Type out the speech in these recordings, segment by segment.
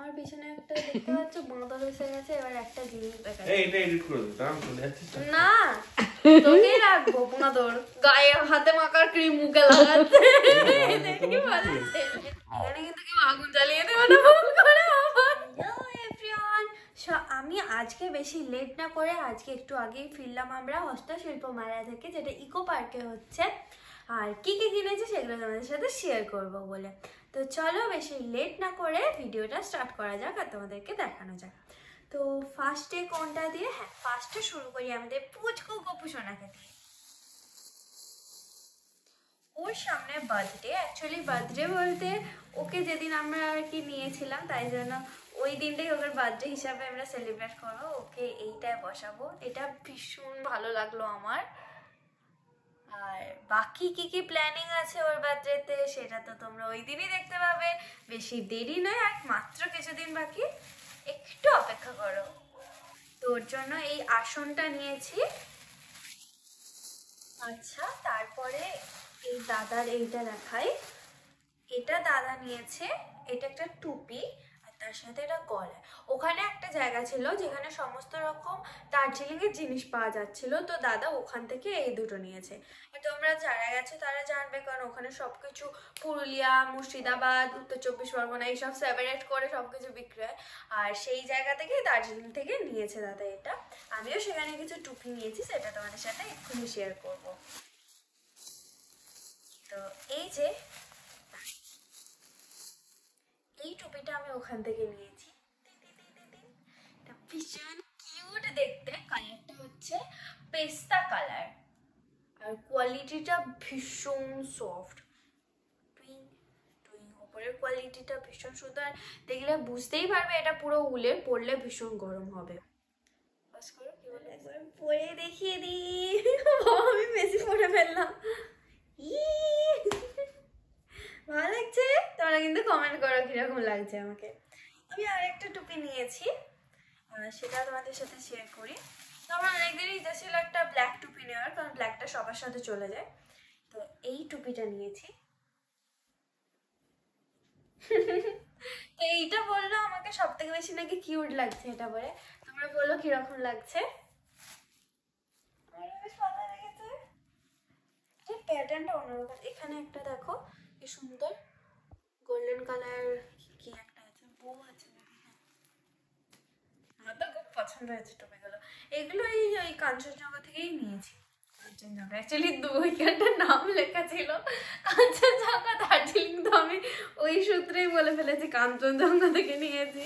আমার পিছনে একটা দেখতে পাচ্ছ বাঁদর এসে গেছে। এবার একটা জিনিস দেখাচ্ছি। এটা এডিট করে দাও, দাঁড়াও চলে যাচ্ছিস না তোকে রাখবো বাঁদর গায়ে হাতে মাখার ক্রিম মুখে লাগাচ্ছে। কি ভালো লাগছে। এখানে কিন্তু কেউ আগুন জ্বালিয়ে দেবে না ভুল করে আবার। হ্যালো এভরিওয়ান, আমি আজকে বেশি লেট না করে আজকে একটু আগেই ফিরলাম আমরা হস্তশিল্প মেলা থেকে, যেটা ইকো পার্কে হচ্ছে। আর কি কি কিনেছি সেগুলো তোমাদের সাথে শেয়ার করবো বলে। তো চলো বেশি লেট না করে ভিডিওটা স্টার্ট করা যাক আর তোমাদেরকে দেখানো যাক। তো ফার্স্টে কোনটা দিয়ে? হ্যাঁ, ফার্স্টে শুরু করি আমাদের পুচকু গপু সোনাকে দিয়ে। ওর সামনে বার্থডে, অ্যাকচুয়ালি বার্থডে বলতে ওকে যেদিন আমরা আর কি নিয়েছিলাম তাই জন্য ওই দিনটাই ওকে বার্থডে হিসাবে আমরা সেলিব্রেট করবো। ওকে এইটায় বসাবো, এটা ভীষণ ভালো লাগলো আমার। আর বাকি কি কি প্ল্যানিং আছে ওর বার্থডেতে সেটা তো তোমরা ওই দিনই দেখতে পাবে। বেশি দেরি নয়, আর মাত্র কিছুদিন বাকি, একটু অপেক্ষা করো। তোর জন্য এই আসনটা নিয়েছি। আচ্ছা, তারপরে এই দাদার এইটা দেখাই। এটা দাদা নিয়েছে, এটা একটা টুপি আর তার সাথে এটা গলায়। ওখানে একটা জায়গা ছিল যেখানে সমস্ত রকম দার্জিলিং এর জিনিস পাওয়া যাচ্ছিল, তো দাদা ওখান থেকে এই দুটো নিয়েছে। তোমরা যারা গেছো তারা জানবে, কারণ ওখানে সবকিছু পুরুলিয়া, মুর্শিদাবাদ, উত্তর চব্বিশ পরগনা এইসব সেপারেট করে সবকিছু বিক্রি হয়। আর সেই জায়গা থেকে দার্জিলিং থেকে নিয়েছে দাদা এটা। আমিও সেখানে কিছু টুপি নিয়েছি, সেটা তোমাদের সাথে এক্ষুনি শেয়ার করবো। তো এই যে এই টুপিটা আমি ওখান থেকে নিয়েছি, ভীষণ কিউট দেখতে। কালারটা হচ্ছে পেস্তা কালার আর কোয়ালিটিটা ভীষণ সফট। উপরের কোয়ালিটিটা ভীষণ সুন্দর, দেখলে বুঝতেই পারবে এটা পুরো উলের, পরলে ভীষণ গরম হবে। একবার পরে দেখিয়ে দিই। আমি বেশি পরে ফেললাম। ভালো লাগছে? তোমরা কিন্তু কমেন্ট করো কিরকম লাগছে আমাকে। আমি আরেকটা টুপি নিয়েছি, সেটা তোমাদের সাথে শেয়ার করি। তো আমার অনেকদিনই ইচ্ছা ছিল একটা ব্ল্যাক টুপি নেওয়ার, কারণ ব্ল্যাকটা সবার সাথে চলে যায়। তো এই টুপিটা নিয়েছি। তো এইটা বললো আমাকে সব থেকে বেশি নাকি কিউট লাগছে এটা পরে। তোমরা বলো কিরকম লাগছে। আমার বেশ ভালো লেগেছে, প্যাটার্নটা অন্যরকম। এখানে একটা দেখো কি সুন্দর গোল্ডেন কালার কি একটা আছে, বউ আছে। আমার তো খুব পছন্দ হয়েছে টুপিগুলো। এগুলো ওই কাঞ্চনজঙ্ঘা থেকেই নিয়েছি। কাঞ্চনজঙ্ঘা অ্যাকচুয়ালি ওইখানটার নাম লেখা ছিল কাঞ্চনজঙ্ঘা দার্জিলিং, তো আমি ওই সূত্রেই বলে ফেলেছি কাঞ্চনজঙ্ঘা থেকে নিয়েছি।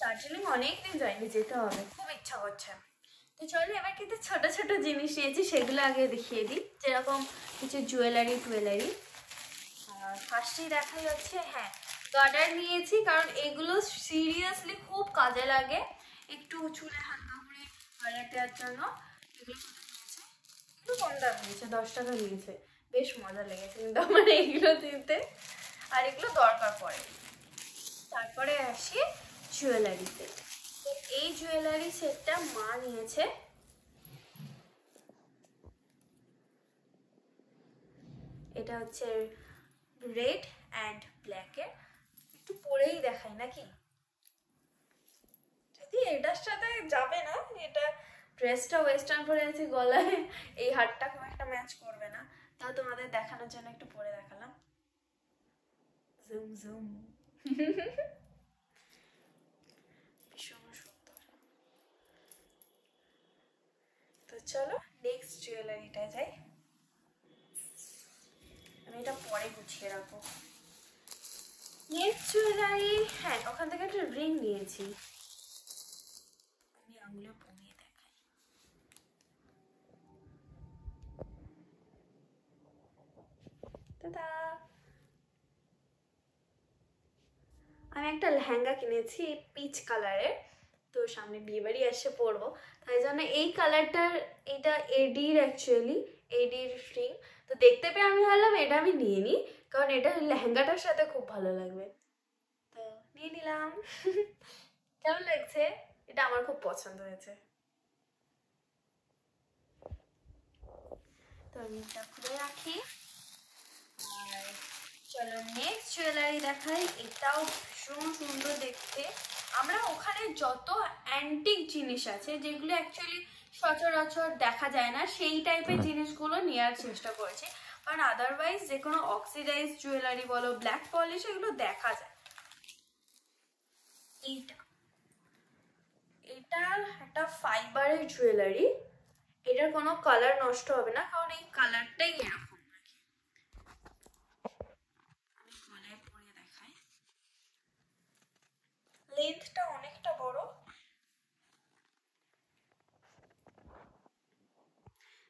দার্জিলিং অনেকদিন যাইনি, যেতে হবে, খুব ইচ্ছা করছে। তো চলো এবার কিন্তু ছোট ছোট জিনিস নিয়েছি, সেগুলো আগে দেখিয়ে দিই। যেরকম কিছু জুয়েলারি টুয়েলারি। ফার্স্টেই দেখাই হচ্ছে, হ্যাঁ গার্ডার নিয়েছি, কারণ এগুলো সিরিয়াসলি খুব কাজে লাগে একটু চুলে হালকা করে গার্ডার দেওয়ার জন্য। এগুলো একটু কম দাম নিয়েছে, 10 টাকা নিয়েছে। বেশ মজা লেগেছে কিন্তু আমার এইগুলো দিতে, আর এগুলো দরকার পড়ে। তারপরে আসি জুয়েলারিতে। তো এই জুয়েলারি সেটটা মা নিয়েছে। এটা হচ্ছে রেড অ্যান্ড ব্ল্যাকের। একটু পরেই দেখাই নাকি, যদি এটার সাথে যাবে না, এটা ড্রেসটা ওয়েস্টার্ন পরে আছে, গলায় এই হারটা খুব একটা ম্যাচ করবে না, তা তোমাদের দেখানোর জন্য একটু পরে দেখালাম। Zoom zoom. ভীষণ সুন্দর। তো চলো নেক্সট জুয়েলারিটায় যাই। আমি এটা পরে গুছিয়ে রাখবো। নেক্সট জুয়েলারি, হ্যাঁ ওখান থেকে একটা রিং নিয়েছি। আমি আঙুলে পরিয়ে দেখাই। দাদা, আমি একটা লেহেঙ্গা কিনেছি পিচ কালারের, তো সামনে বিয়েবাড়ি এসে পরবো, তাই জন্য এই কালারটার, এটা এডির অ্যাকচুয়ালি এডির রিং। তো দেখতে পেয়ে আমি ভাবলাম এটা আমি নিয়ে নিই, কারণ এটা লেহেঙ্গাটার সাথে খুব ভালো লাগবে, তো নিয়ে নিলাম। কেমন লাগছে? এটা আমার খুব পছন্দ হয়েছে। তো আমি এটা খুলে রাখি। আর চলো নেক্সট জুয়েলারি দেখাই। এটাও ভীষণ সুন্দর দেখতে। আমরা ওখানে যত অ্যান্টিক জিনিস আছে যেগুলো অ্যাকচুয়ালি সচরাচর দেখা যায় না সেই টাইপের জিনিসগুলো নেওয়ার চেষ্টা করেছি, কারণ আদারওয়াইজ যে কোনো অক্সিডাইজ জুয়েলারি বলো, ব্ল্যাক পলিশ, এগুলো দেখা যায়। এটা একটা ফাইবারের জুয়েলারি। এটার কোনো কালার নষ্ট হবে না, কারণ এই কালারটাই এরকম। লেন্থটা অনেকটা বড়,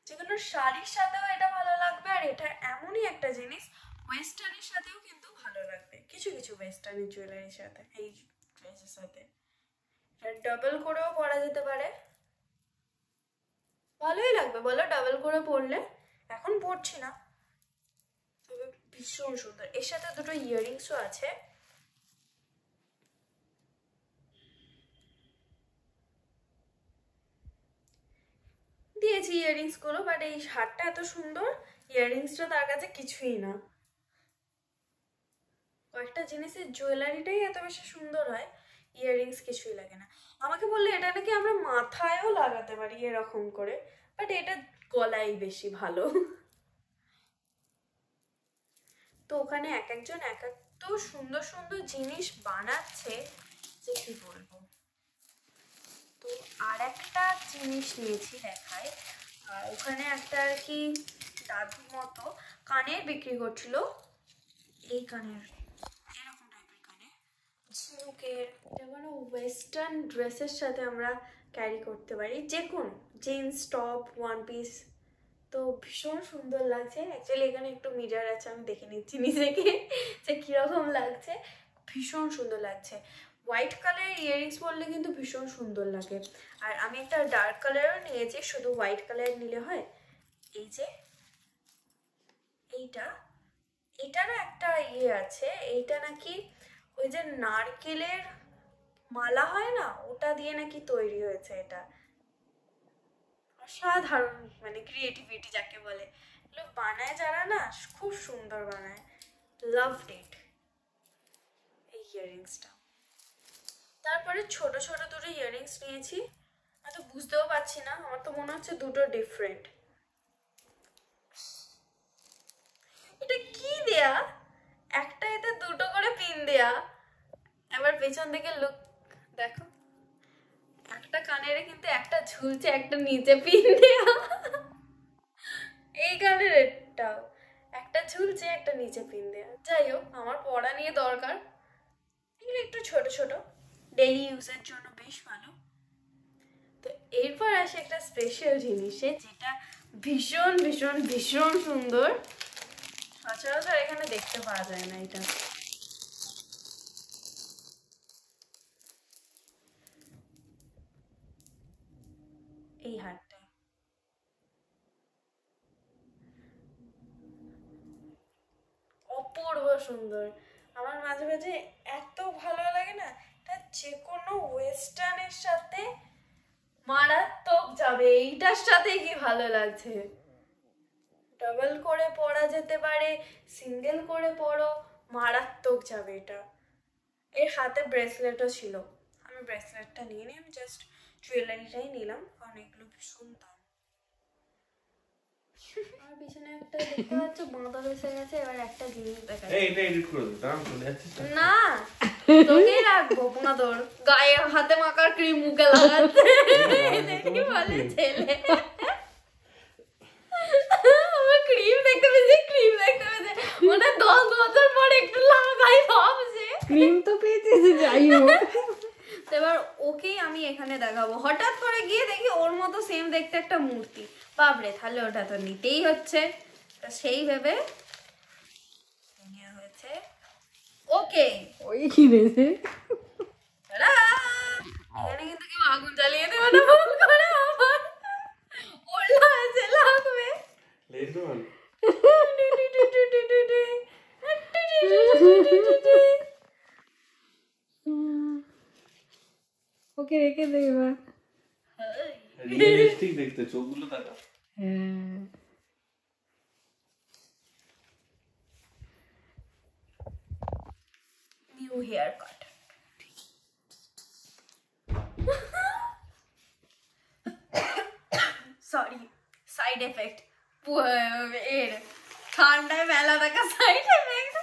যেগুলো শাড়ির সাথেও এটা ভালো লাগবে। আর এটা এমনই একটা জিনিস ওয়েস্টার্নের সাথেও কিন্তু ভালো লাগবে, কিছু কিছু ওয়েস্টার্নের জুয়েলারির সাথে, এই ড্রেসের সাথে। এটা ডাবল করেও পরা যেতে পারে, ভালোই লাগবে বলো ডাবল করে পরলে। এখন পরছি না, তবে ভীষণ সুন্দর। এর সাথে দুটো ইয়াররিংসও আছে। দিয়েছি ইয়াররিংস গুলো, বাট এই হারটা এত সুন্দর, ইয়াররিংসটা তার কাছে কিছুই না। কয়েকটা জিনিসের জুয়েলারিটাই এত বেশি সুন্দর হয়, ইয়াররিংস কিছুই লাগে না। আমাকে বললে এটা নাকি আমরা মাথায়ও লাগাতে পারি এরকম করে, বাট এটা গলায় বেশি ভালো। তো ওখানে এক একজন এক এক তো সুন্দর সুন্দর জিনিস বানাচ্ছে যে কি বলবো। তো আর একটা জিনিস নিয়েছি দেখায়। ওখানে একটা আর কি দাদুর মতো কানের বিক্রি করছিল, এই কানের এরকম টাইপের কানে ঝিনুকের, যেগুলো ওয়েস্টার্ন ড্রেসের সাথে আমরা ক্যারি করতে পারি, যে কোনো জিন্স টপ ওয়ান পিস। তো ভীষণ সুন্দর লাগছে। অ্যাকচুয়ালি এখানে একটু মিরর আছে, আমি দেখে নিচ্ছি নিজেকে যে কীরকম লাগছে। ভীষণ সুন্দর লাগছে। হোয়াইট কালারের ইয়াররিংস পরলে কিন্তু ভীষণ সুন্দর লাগে। আর আমি একটা ডার্ক কালারও নিয়েছি, শুধু হোয়াইট কালার নিলে হয়। এই যে এইটারও একটা আছে, এইটা নাকি ওই যে নারকেলের মালা হয় না, ওটা দিয়ে নাকি তৈরি হয়েছে। এটা অসাধারণ, মানে ক্রিয়েটিভিটি যাকে বলে, এগুলো বানায় যারা না, খুব সুন্দর বানায়। লাভড ইট এই ইয়াররিংসটা। তারপরে ছোট ছোট দুটো ইয়াররিংস নিয়েছি। আমি তো বুঝতেও পারছি না, আমার তো মনে হচ্ছে দুটো ডিফারেন্ট। এটা কি দেয়া, একটা এতে দুটো করে পিন দেয়া। এবার পেছন দিকে লুক দেখো, একটা কানের কিন্তু একটা ঝুলছে, একটা নিচে পিন দেয়া। এই কানের এটাও একটা ঝুলছে, একটা নিচে পিন দেয়া। যাই হোক, আমার পড়া নিয়ে দরকার, এগুলো একটু ছোট ছোট, ডেইলি ইউজের জন্য বেশ ভালো। তো এরপর আসে একটা স্পেশাল জিনিসে, যেটা ভীষণ ভীষণ ভীষণ সুন্দর, সচরাচর এখানে দেখতে পাওয়া যায় না। এটা এই হারটা অপূর্ব সুন্দর। আমার মাঝে মাঝে এত ভালো লাগে না, এটা যে কোনো ওয়েস্টার্নের সাথে মারাত্মক যাবে। এইটার সাথে কি ভালো লাগছে, ডাবল করে পরা যেতে পারে, সিঙ্গেল করে পরো, মারাত্মক যাবে এটা। এর হাতে ব্রেসলেটও ছিল, আমি ব্রেসলেটটা নিয়ে নিই, আমি জাস্ট জুয়েলারিটাই নিলাম, কারণ এগুলো ভীষণ দাম। আর পিছনে একটা দেখতে পাচ্ছ বাঁধা এসে গেছে। এবার একটা জিনিস দেখা এটা এডিট করে দে, দাম চলে যাচ্ছে না, তোকেই রাখবো না, তোর গায়ে হাতে মাখার ক্রিম মুখে লাগাচ্ছে দেখি বলে ছেলে। ক্রিম দেখতে পেয়েছি, ক্রিম দেখতে পেয়েছে, ওটা 10 বছর পর একটু লাগাই ভাবছে। ক্রিম তো পেয়েছিস, যাই হোক। এবার ওকেই আমি এখানে দেখাবো। হঠাৎ করে গিয়ে দেখি ওর মতো সেম দেখতে একটা মূর্তি, বাবরে, তাহলে ওটা তো নিতেই হচ্ছে। সেই ভেবে হয়েছে ওকে। ওই কিনেছে, এখানে কিন্তু কেউ আগুন জ্বালিয়ে দেবে না ভুল করে, আমার ওর লাগছে লাগবে। ওকে রেখে দে এবার। রিয়েলিস্টিক দেখতে, চোখগুলো দেখা। হ্যাঁ, hair cut. Sorry, side effect, এর ঠান্ডায় মেলা দেখা সাইড এফেক্ট।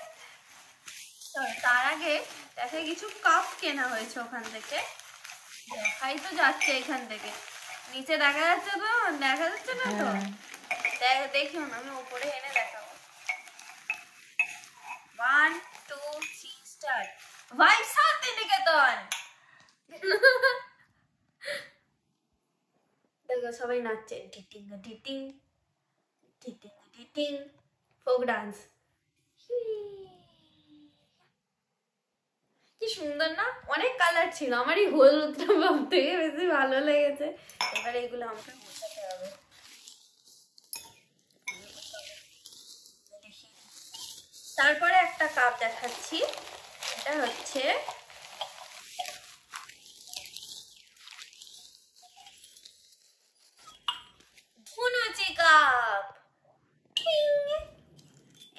তার আগে দেখে কিছু কাপ কেনা হয়েছে ওখান থেকে, দেখাই তো যাচ্ছে এখান থেকে, নিচে দেখা যাচ্ছে তো, দেখা যাচ্ছে না তো, দেখুন আমি উপরে এনে দেখাবো। 1 2 3 স্টার্ট। ভাইব শান্তিনিকেতন। দেখো সবাই নাচছে, টিটিং টিটিং টিটিং টিটিং, ফোক ডান্স। কি সুন্দর না, অনেক কালার ছিল, আমার এই হলুদটা সব থেকে বেশি ভালো লেগেছে। এবারে এগুলো আমাকে বোঝাতে হবে। তারপরে একটা কাপ দেখাচ্ছি, এটা হচ্ছে ধুনুচি কাপ।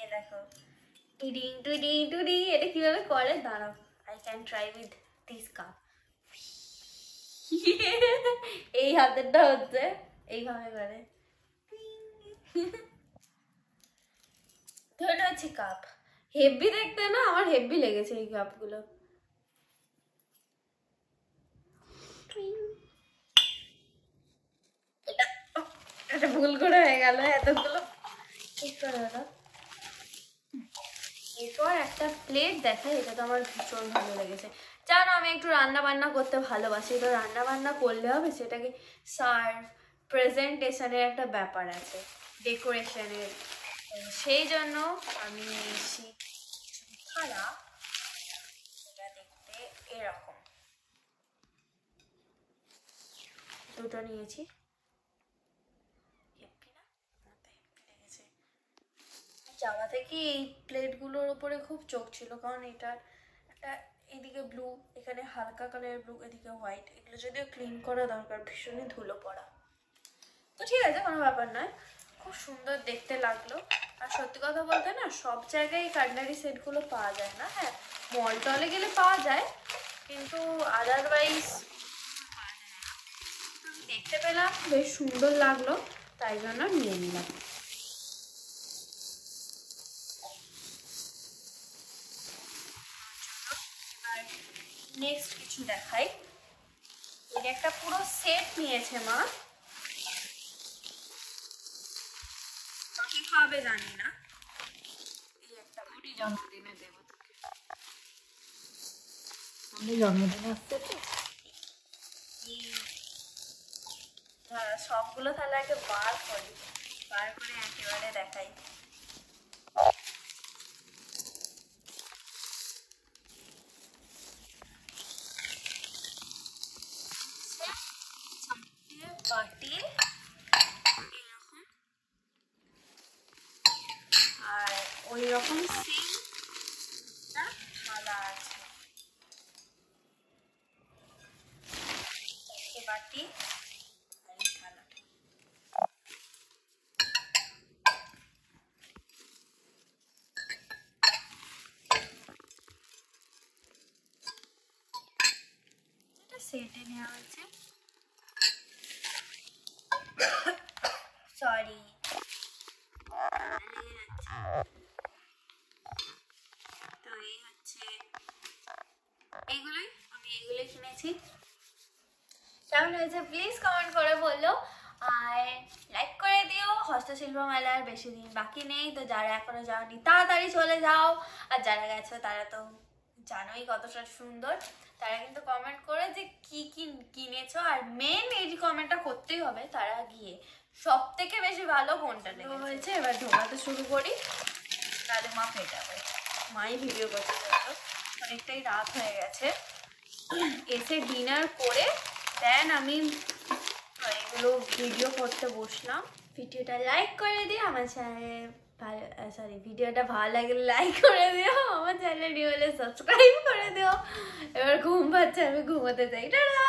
এ দেখো, টুডিং টুডিং টুডিং, এটা কিভাবে করে দাঁড়াও, I can try with this cup. এই হাতেরটা হচ্ছে এইভাবে করে। ধুনুচি কাপ হেভি দেখতে না, আমার হেভি লেগেছে এই কাপগুলো। এটা ভুল করে হয়ে গেল, এতগুলো ঠিক করে হলো। এরপর একটা প্লেট দেখাই, এটা তো আমার ভীষণ ভালো লেগেছে। জানো আমি একটু রান্না বান্না করতে ভালোবাসি, তো রান্না বান্না করলে হবে সেটাকে সার্ভ, প্রেজেন্টেশনের একটা ব্যাপার আছে, ডেকোরেশনের, সেই জন্য আমি নিয়েছি থালা। এটা দেখতে এরকম, দুটো নিয়েছি। যাওয়া থেকে এই প্লেটগুলোর উপরে খুব চোখ ছিল, কারণ এটা একটা এদিকে ব্লু, এখানে হালকা কালারের ব্লু, এদিকে হোয়াইট, এগুলো যদিও ক্লিন করা দরকার, ভীষণই ধুলো পড়া। তো ঠিক আছে, কোনো ব্যাপার নয়, খুব সুন্দর দেখতে লাগলো। আর সত্যি কথা বলতে না, সব জায়গায় এই কাটলারি সেটগুলো পাওয়া যায় না। হ্যাঁ, মল টলে গেলে পাওয়া যায়, কিন্তু আদারওয়াইজ দেখতে পেলাম, বেশ সুন্দর লাগলো, তাই জন্য নিয়ে নিলাম। নেক্সট কিছু দেখাই, এটা একটা পুরো সেট নিয়েছে মা, কি খাবে জানি না। এই একটা বুড়ি জন্মদিনে দেব তোকে, আমি জন্মদিন আসছে তো, সবগুলো তাহলে আগে বার করি, বার করে একেবারে দেখাই। বাটি এরকম, আর ওই রকম সেম থালা আছে, বাটি আর এই থালাটা। এটা সেটে নেওয়া হয়েছে, সরি তো এই হচ্ছে, এইগুলোই আমি এইগুলোই কিনেছি। কেমন হয়েছে প্লিজ কমেন্ট করে বললো, আর লাইক করে দিও। হস্তশিল্প মেলার বেশি দিন বাকি নেই, তো যারা এখনো যাওনি তাড়াতাড়ি চলে যাও, আর যারা গেছো তারা তো জানোই কতটা সুন্দর। তারা কিন্তু কমেন্ট করে যে কি কি কিনেছো, আর মেন এই কমেন্টটা করতেই হবে, তারা গিয়ে সব থেকে বেশি ভালো কোনটা হয়েছে। এবার ঢোকাতে শুরু করি, তাহলে মা পেয়ে যাবে। মাই ভিডিও করতে যাবো, অনেকটাই রাত হয়ে গেছে। এসে ডিনার করে দেন আমি এগুলো ভিডিও করতে বসলাম। ভিডিওটা লাইক করে দিও, আমার চ্যানেলে ভিডিওটা ভালো লাগলে লাইক করে দিও, আমার চ্যানেল নিয়ে হলে সাবস্ক্রাইব করে দিও। এবার ঘুম পাচ্ছে, আমি ঘুমোতে চাই। টাটা।